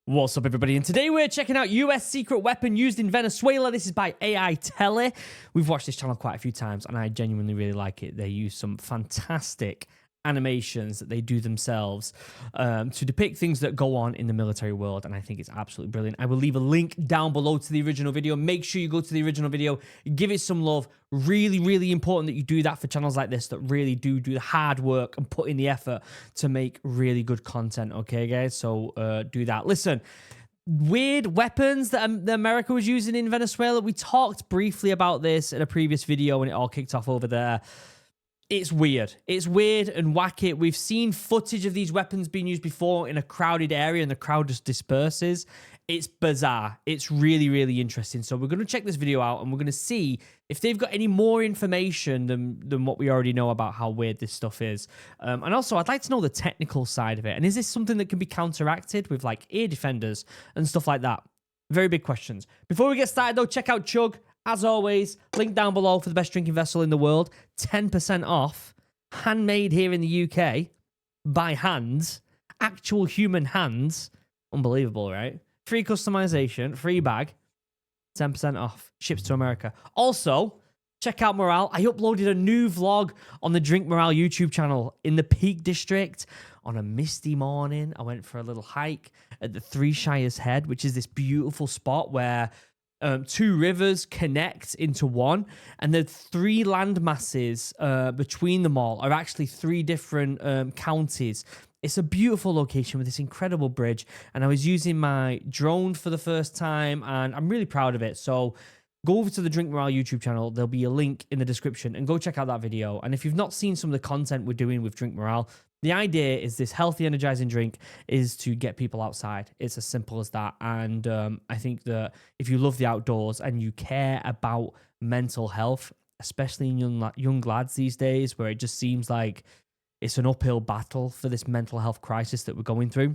What's up, everybody? And today we're checking out US secret weapon used in Venezuela. This is by AI Tele. We've watched this channel quite a few times, and I genuinely really like it. They use some fantastic animations that they do themselves to depict things that go on in the military world, and I think it's absolutely brilliant. I will leave a link down below to the original video. Make sure you go to the original video, give it some love. Really, really important that you do that for channels like this that really do the hard work and put in the effort to make really good content, okay, guys? So do that. Listen, weird weapons that America was using in Venezuela. We talked briefly about this in a previous video when it all kicked off over there. It's weird. It's weird and wacky. We've seen footage of these weapons being used before in a crowded area and the crowd just disperses. It's bizarre. It's really, really interesting. So we're going to check this video out and we're going to see if they've got any more information than what we already know about how weird this stuff is. And also, I'd like to know the technical side of it. And is this something that can be counteracted with like ear defenders and stuff like that? Very big questions. Before we get started though, check out Chug. As always, link down below for the best drinking vessel in the world. 10% off. Handmade here in the UK. By hands. Actual human hands. Unbelievable, right? Free customization. Free bag. 10% off. Ships to America. Also, check out Morale. I uploaded a new vlog on the Drink Morale YouTube channel in the Peak District. On a misty morning, I went for a little hike at the Three Shires Head, which is this beautiful spot where two rivers connect into one, and the three land masses between them all are actually three different counties. It's a beautiful location with this incredible bridge, and I was using my drone for the first time, and I'm really proud of it. So go over to the Drink Morale YouTube channel. There'll be a link in the description, and go check out that video. And if you've not seen some of the content we're doing with Drink Morale, the idea is this healthy, energizing drink is to get people outside. It's as simple as that. And I think that if you love the outdoors and you care about mental health, especially in young lads these days, where it just seems like it's an uphill battle for this mental health crisis that we're going through,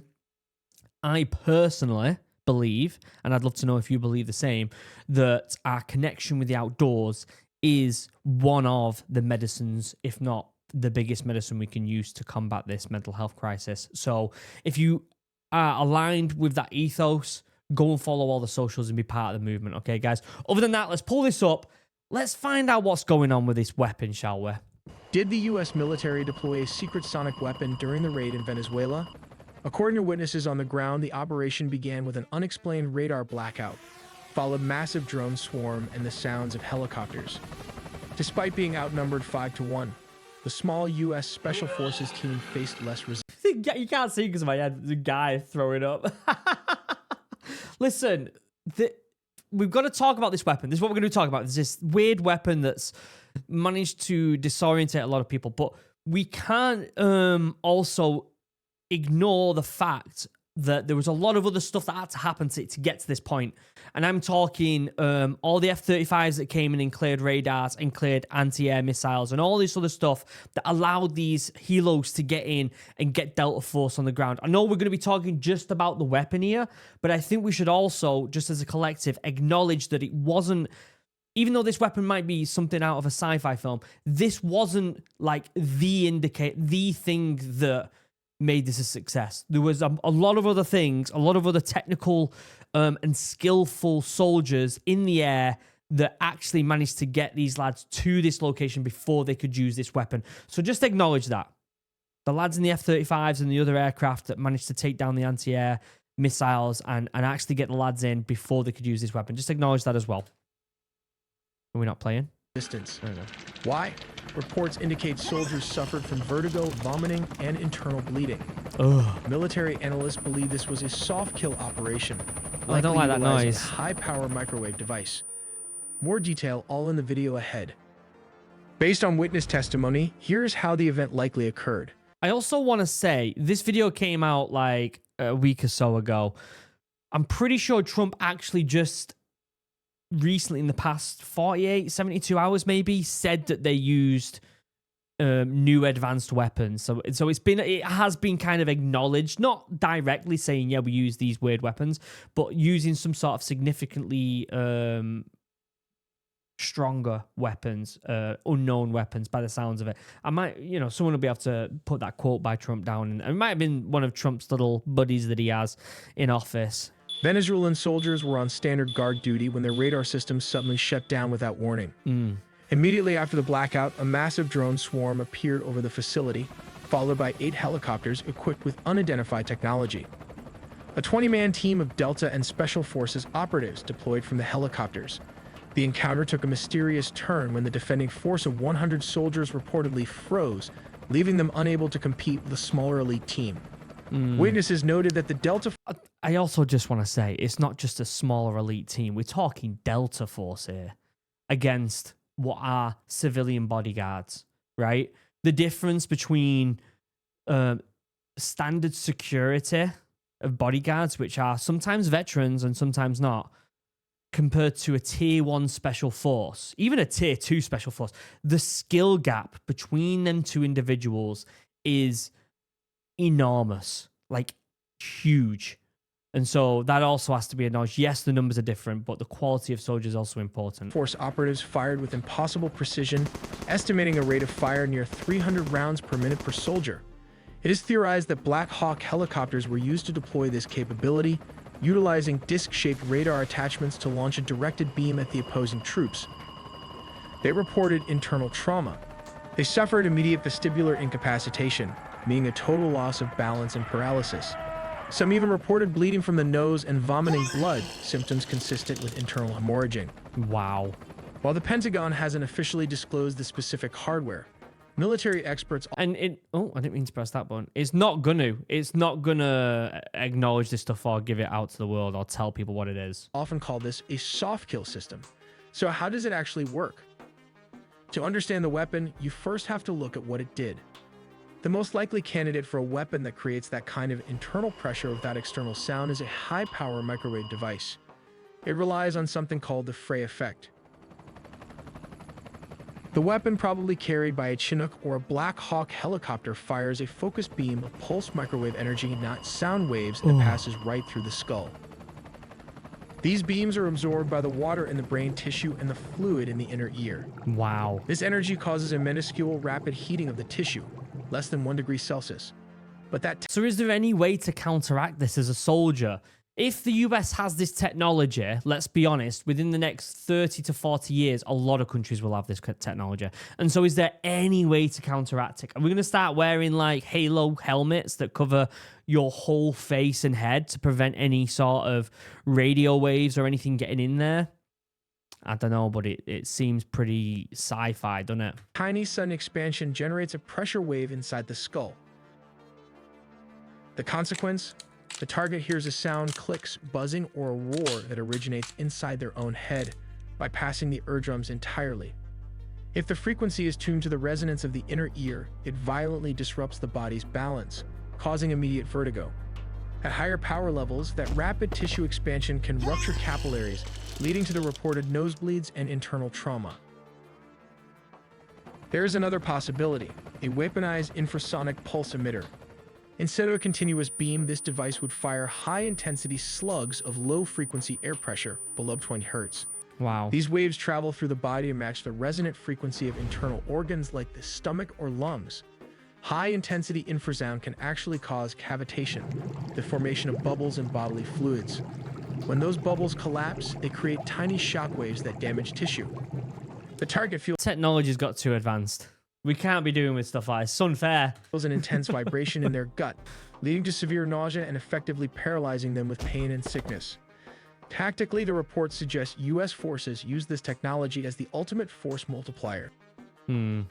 I personally believe, and I'd love to know if you believe the same, that our connection with the outdoors is one of the medicines, if not the biggest medicine we can use to combat this mental health crisis. So if you are aligned with that ethos, go and follow all the socials and be part of the movement, okay, guys? Other than that, let's pull this up. Let's find out what's going on with this weapon, shall we? Did the U.S. military deploy a secret sonic weapon during the raid in Venezuela? According to witnesses on the ground, the operation began with an unexplained radar blackout, followed massive drone swarm and the sounds of helicopters. Despite being outnumbered 5-1, the small U.S. Special Forces team faced less resistance. You can't see because of my head. The guy throwing up. Listen, we've got to talk about this weapon. This is what we're going to talk about. There's this weird weapon that's managed to disorientate a lot of people, but we can't also ignore the fact that there was a lot of other stuff that had to happen to get to this point. And I'm talking all the F-35s that came in and cleared radars and cleared anti-air missiles and all this other stuff that allowed these helos to get in and get Delta Force on the ground. I know we're going to be talking just about the weapon here, but I think we should also, just as a collective, acknowledge that it wasn't, even though this weapon might be something out of a sci-fi film, this wasn't like the thing that made this a success. There was a lot of other things, a lot of other technical and skillful soldiers in the air that actually managed to get these lads to this location before they could use this weapon. So just acknowledge that. The lads in the F-35s and the other aircraft that managed to take down the anti-air missiles and actually get the lads in before they could use this weapon. Just acknowledge that as well. Are we not playing? Distance. Why? Reports indicate soldiers suffered from vertigo, vomiting, and internal bleeding. Ugh. Military analysts believe this was a soft kill operation. I don't like that noise. A high-power microwave device. More detail all in the video ahead. Based on witness testimony, here's how the event likely occurred. I also want to say, this video came out like a week or so ago. I'm pretty sure Trump actually just recently, in the past 48, 72 hours maybe, said that they used new advanced weapons. So it has been kind of acknowledged, not directly saying, yeah, we use these weird weapons, but using some sort of significantly stronger weapons, unknown weapons by the sounds of it. I might, someone will be able to put that quote by Trump down. And it might have been one of Trump's little buddies that he has in office. Venezuelan soldiers were on standard guard duty when their radar systems suddenly shut down without warning. Immediately after the blackout, a massive drone swarm appeared over the facility, followed by 8 helicopters equipped with unidentified technology. A 20-man team of Delta and Special Forces operatives deployed from the helicopters. The encounter took a mysterious turn when the defending force of 100 soldiers reportedly froze, leaving them unable to compete with a smaller elite team. Witnesses noted that the Delta... I also just want to say, it's not just a smaller elite team. We're talking Delta Force here against what are civilian bodyguards, right? The difference between standard security of bodyguards, which are sometimes veterans and sometimes not, compared to a tier 1 special force, even a tier 2 special force, the skill gap between them two individuals is enormous, like huge. And so that also has to be acknowledged. Yes, the numbers are different, but the quality of soldiers is also important. Force operatives fired with impossible precision, estimating a rate of fire near 300 rounds per minute per soldier. It is theorized that Black Hawk helicopters were used to deploy this capability, utilizing disc-shaped radar attachments to launch a directed beam at the opposing troops. They reported internal trauma. They suffered immediate vestibular incapacitation, meaning a total loss of balance and paralysis. Some even reported bleeding from the nose and vomiting blood, symptoms consistent with internal hemorrhaging. Wow. While the Pentagon hasn't officially disclosed the specific hardware, military experts... I didn't mean to press that button. It's not gonna acknowledge this stuff or give it out to the world or tell people what it is. Often call this a soft kill system. So how does it actually work? To understand the weapon, you first have to look at what it did. The most likely candidate for a weapon that creates that kind of internal pressure without external sound is a high-power microwave device. It relies on something called the Frey effect. The weapon, probably carried by a Chinook or a Black Hawk helicopter, fires a focused beam of pulsed microwave energy, not sound waves, that passes right through the skull. These beams are absorbed by the water in the brain tissue and the fluid in the inner ear. Wow. This energy causes a minuscule rapid heating of the tissue, less than 1 degree Celsius. So is there any way to counteract this as a soldier? If the US has this technology, let's be honest, within the next 30 to 40 years, a lot of countries will have this technology. And so is there any way to counteract it? Are we going to start wearing like halo helmets that cover your whole face and head to prevent any sort of radio waves or anything getting in there? I don't know, but it seems pretty sci-fi, doesn't it? Tiny sudden expansion generates a pressure wave inside the skull. The consequence? The target hears a sound, clicks, buzzing, or a roar that originates inside their own head, bypassing the eardrums entirely. If the frequency is tuned to the resonance of the inner ear, it violently disrupts the body's balance, causing immediate vertigo. At higher power levels, that rapid tissue expansion can rupture capillaries, leading to the reported nosebleeds and internal trauma. There is another possibility, a weaponized infrasonic pulse emitter. Instead of a continuous beam, this device would fire high-intensity slugs of low-frequency air pressure below 20 Hz. Wow. These waves travel through the body to match the resonant frequency of internal organs like the stomach or lungs. High-intensity infrasound can actually cause cavitation, the formation of bubbles in bodily fluids. When those bubbles collapse, they create tiny shock waves that damage tissue. The target feels... Technology's got too advanced. We can't be doing with stuff like this. It's unfair. Feels an intense vibration in their gut, leading to severe nausea and effectively paralyzing them with pain and sickness. Tactically, the reports suggest U.S. forces use this technology as the ultimate force multiplier. The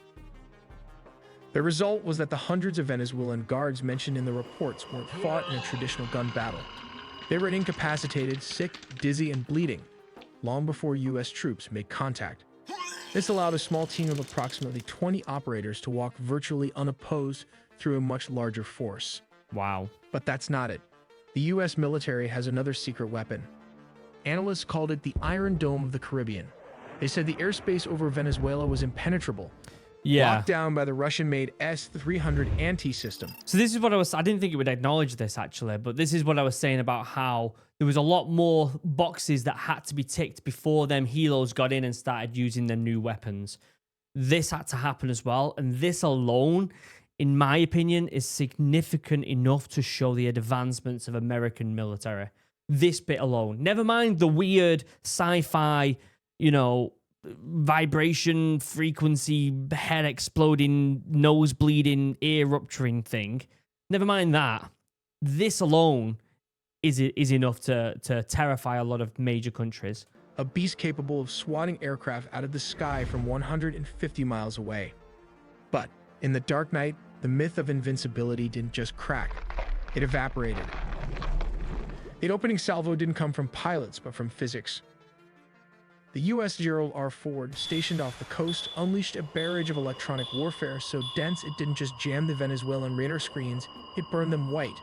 result was that the hundreds of Venezuelan guards mentioned in the reports weren't fought in a traditional gun battle. They were incapacitated, sick, dizzy, and bleeding, long before U.S. troops made contact. This allowed a small team of approximately 20 operators to walk virtually unopposed through a much larger force. Wow. But that's not it. The U.S. military has another secret weapon. Analysts called it the Iron Dome of the Caribbean. They said the airspace over Venezuela was impenetrable. Yeah. locked down by the Russian-made S-300 anti-system. So this is what I didn't think it would acknowledge this actually, but this is what I was saying about how there was a lot more boxes that had to be ticked before them helos got in and started using their new weapons. This had to happen as well, and this alone, in my opinion, is significant enough to show the advancements of American military. This bit alone. Never mind the weird sci-fi, vibration, frequency, head exploding, nose bleeding, ear rupturing thing. Never mind that. This alone is enough to terrify a lot of major countries. A beast capable of swatting aircraft out of the sky from 150 miles away. But in the dark night, the myth of invincibility didn't just crack, it evaporated. The opening salvo didn't come from pilots, but from physics. The U.S. Gerald R. Ford, stationed off the coast, unleashed a barrage of electronic warfare so dense it didn't just jam the Venezuelan radar screens, it burned them white.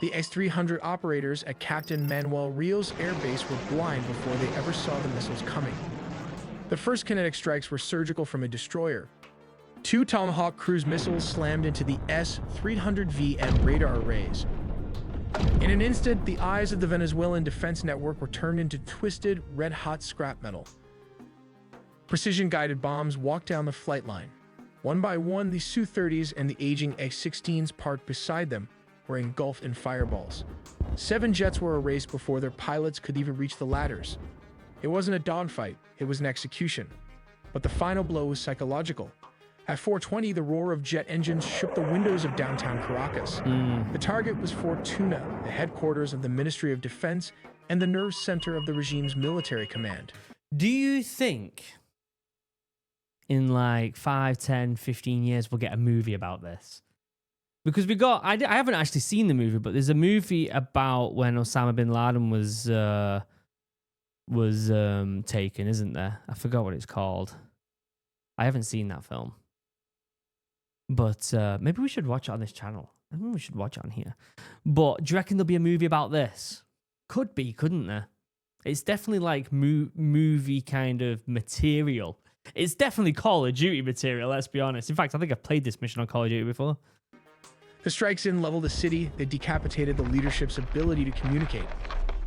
The S-300 operators at Captain Manuel Rios Air Base were blind before they ever saw the missiles coming. The first kinetic strikes were surgical from a destroyer. 2 Tomahawk cruise missiles slammed into the S-300VM radar arrays. In an instant, the eyes of the Venezuelan defense network were turned into twisted, red-hot scrap metal. Precision-guided bombs walked down the flight line. One by one, the Su-30s and the aging X-16s parked beside them were engulfed in fireballs. 7 jets were erased before their pilots could even reach the ladders. It wasn't a dogfight, it was an execution. But the final blow was psychological. At 4:20, the roar of jet engines shook the windows of downtown Caracas. The target was Fortuna, the headquarters of the Ministry of Defense and the nerve center of the regime's military command. Do you think in like 5, 10, 15 years we'll get a movie about this? Because I haven't actually seen the movie, but there's a movie about when Osama bin Laden was taken, isn't there? I forgot what it's called. I haven't seen that film. But maybe we should watch it on this channel. Maybe we should watch it on here. But do you reckon there'll be a movie about this? Could be, couldn't there? It's definitely like movie kind of material. It's definitely Call of Duty material, let's be honest. In fact, I think I've played this mission on Call of Duty before. The strikes in leveled the city. They decapitated the leadership's ability to communicate.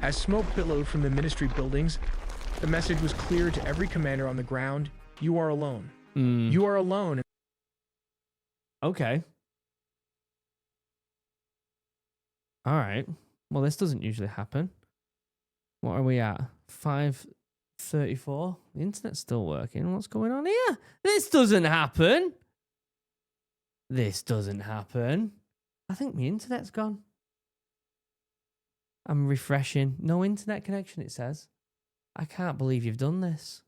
As smoke billowed from the ministry buildings, the message was clear to every commander on the ground: you are alone. You are alone. Okay. All right. Well, this doesn't usually happen. What are we at? 5:34. The internet's still working. What's going on here? This doesn't happen. This doesn't happen. I think my internet's gone. I'm refreshing. No internet connection, it says. I can't believe you've done this.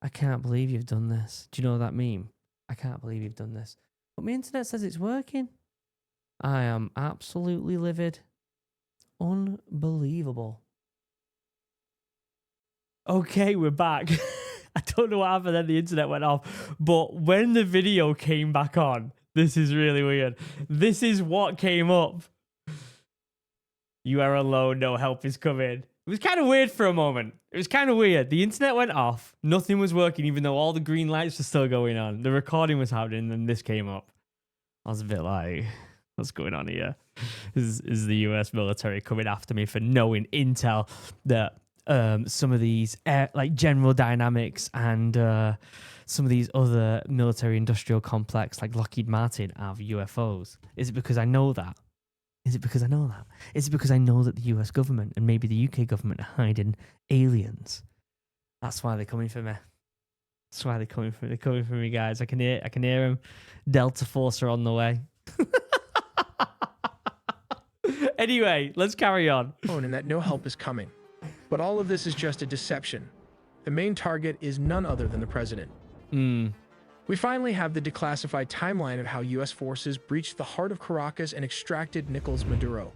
I can't believe you've done this. Do you know that meme? I can't believe you've done this. But my internet says it's working. I am absolutely livid. Unbelievable. Okay, we're back. I don't know what happened then. The internet went off. But when the video came back on, this is really weird. This is what came up. You are alone. No help is coming. It was kind of weird for a moment. It was kind of weird. The internet went off. Nothing was working, even though all the green lights were still going on. The recording was happening, and this came up. I was a bit like, what's going on here? Is the US military coming after me for knowing intel that some of these like General Dynamics and some of these other military industrial complex like Lockheed Martin have UFOs? Is it because I know that? Is it because I know that? Is it because I know that the US government and maybe the UK government are hiding aliens? That's why they're coming for me. That's why they're coming for me. They're coming for me, guys. I can hear them. Delta Force are on the way. Anyway, let's carry on. And that no help is coming. But all of this is just a deception. The main target is none other than the president. We finally have the declassified timeline of how U.S. forces breached the heart of Caracas and extracted Nicolas Maduro.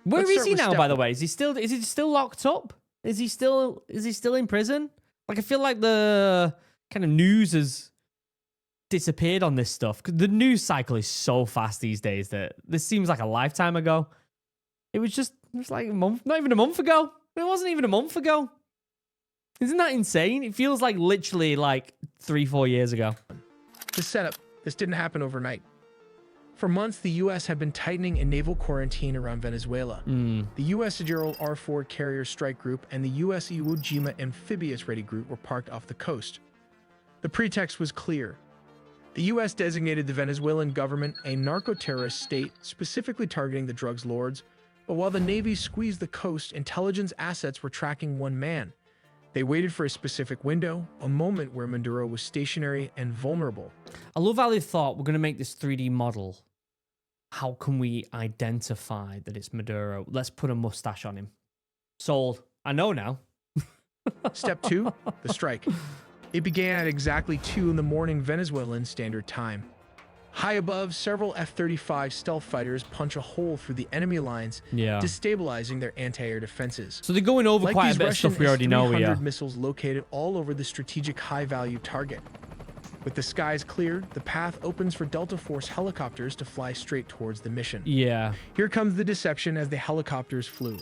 Where is he now, by the way? Is he still locked up? Is he still in prison? Like, I feel like the kind of news has disappeared on this stuff. The news cycle is so fast these days that this seems like a lifetime ago. It was like a month, not even a month ago. It wasn't even a month ago. Isn't that insane? It feels like literally like 3-4 years ago. The setup, this didn't happen overnight. For months, the U.S. had been tightening a naval quarantine around Venezuela. The U.S. Gerald R. Ford Carrier Strike Group and the U.S. Iwo Jima Amphibious Ready Group were parked off the coast. The pretext was clear. The U.S. designated the Venezuelan government a narco-terrorist state, specifically targeting the drugs lords, but while the Navy squeezed the coast, intelligence assets were tracking one man. They waited for a specific window, a moment where Maduro was stationary and vulnerable. I love how they thought, we're going to make this 3D model. How can we identify that it's Maduro? Let's put a mustache on him. Sold. I know now. Step 2, the strike. It began at exactly 2 in the morning Venezuelan Standard Time. High above, several F-35 stealth fighters punch a hole through the enemy lines, destabilizing their anti-air defenses. So they're going over like quite a bit of stuff we already know here. Missiles located all over the strategic high-value target. With the skies clear, the path opens for Delta Force helicopters to fly straight towards the mission. Yeah. Here comes the deception as the helicopters flew.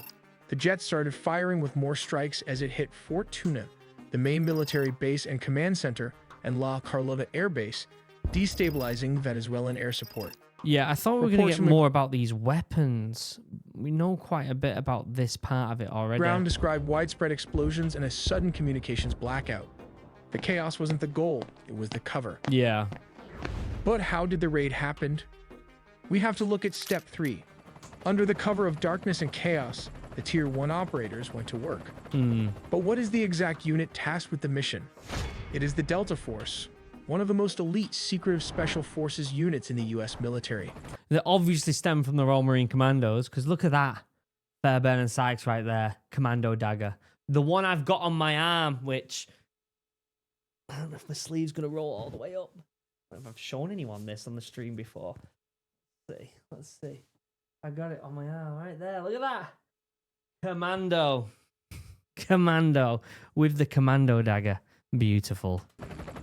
The jets started firing with more strikes as it hit Fort Tuna, the main military base and command center, and La Carlota Air Base, destabilizing Venezuelan air support. Yeah, I thought we were going to get more about these weapons. We know quite a bit about this part of it already. Ground described widespread explosions and a sudden communications blackout. The chaos wasn't the goal, it was the cover. Yeah. But how did the raid happen? We have to look at step 3. Under the cover of darkness and chaos, the Tier 1 operators went to work. But what is the exact unit tasked with the mission? It is the Delta Force, one of the most elite secretive special forces units in the US military. They obviously stem from the Royal Marine Commandos, because look at that. Fairbairn and Sykes right there. Commando dagger. The one I've got on my arm, which... I don't know if my sleeve's going to roll all the way up. I don't know if I've shown anyone this on the stream before. Let's see. I got it on my arm right there. Look at that. Commando. Commando with the commando dagger. Beautiful.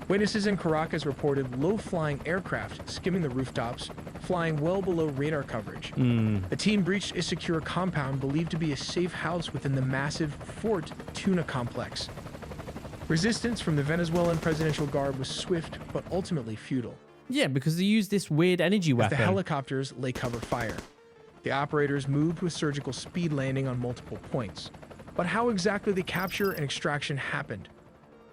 Witnesses in Caracas reported low-flying aircraft skimming the rooftops, flying well below radar coverage. The team breached a secure compound believed to be a safe house within the massive Fort Tuna complex. Resistance from the Venezuelan Presidential Guard was swift, but ultimately futile. Yeah, because they used this weird energy weapon. As the helicopters lay cover fire, the operators moved with surgical speed, landing on multiple points. But how exactly the capture and extraction happened?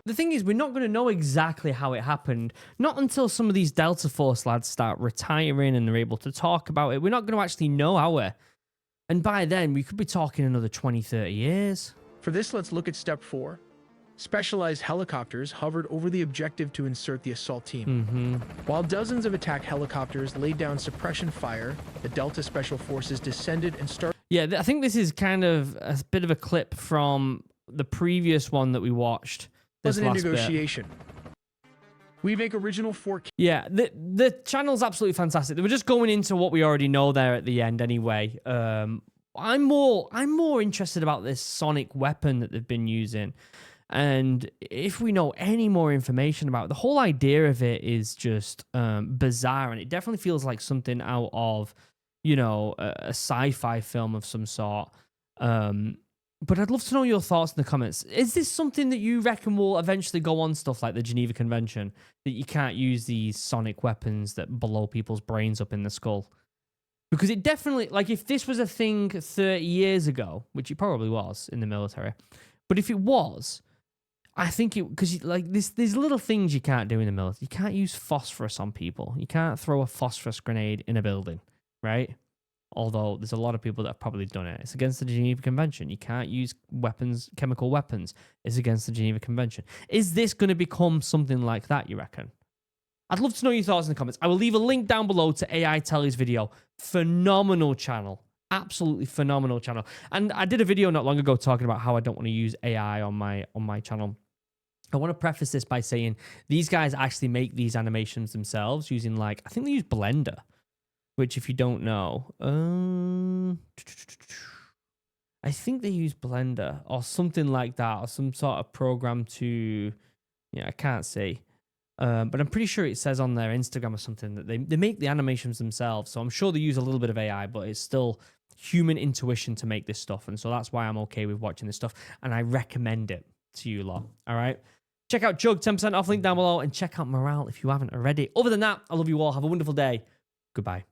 The thing is, we're not going to know exactly how it happened. Not until some of these Delta Force lads start retiring and they're able to talk about it. We're not going to actually know how it. And by then, we could be talking another 20, 30 years. For this, let's look at step 4. Specialized helicopters hovered over the objective to insert the assault team. While dozens of attack helicopters laid down suppression fire, the Delta Special Forces descended and started... Yeah, I think this is kind of a bit of a clip from the previous one that we watched. This wasn't a last negotiation. We make original 4K. Yeah, the channel's absolutely fantastic. They were just going into what we already know there at the end anyway. I'm more interested about this sonic weapon that they've been using. And if we know any more information about it, the whole idea of it is just bizarre. And it definitely feels like something out of, you know, a sci-fi film of some sort. But I'd love to know your thoughts in the comments. Is this something that you reckon will eventually go on stuff like the Geneva Convention, that you can't use these sonic weapons that blow people's brains up in the skull? Because it definitely, like, if this was a thing 30 years ago, which it probably was in the military, but if it was... I think it, because like there's little things you can't do in the military. You can't use phosphorus on people. You can't throw a phosphorus grenade in a building, right? Although there's a lot of people that have probably done it. It's against the Geneva Convention. You can't use weapons, chemical weapons. It's against the Geneva Convention. Is this going to become something like that, you reckon? I'd love to know your thoughts in the comments. I will leave a link down below to AI Telly's video. Phenomenal channel. Absolutely phenomenal channel. And I did a video not long ago talking about how I don't want to use AI on my channel. I want to preface this by saying these guys actually make these animations themselves using, like, I think they use Blender, which, if you don't know, I think they use Blender or something like that, or some sort of program to, yeah, I can't see. But I'm pretty sure it says on their Instagram or something that they make the animations themselves. So I'm sure they use a little bit of AI, but it's still human intuition to make this stuff. And so that's why I'm okay with watching this stuff. And I recommend it to you lot. All right. Check out Chug, 10% off, link down below, and check out Morale if you haven't already. Other than that, I love you all. Have a wonderful day. Goodbye.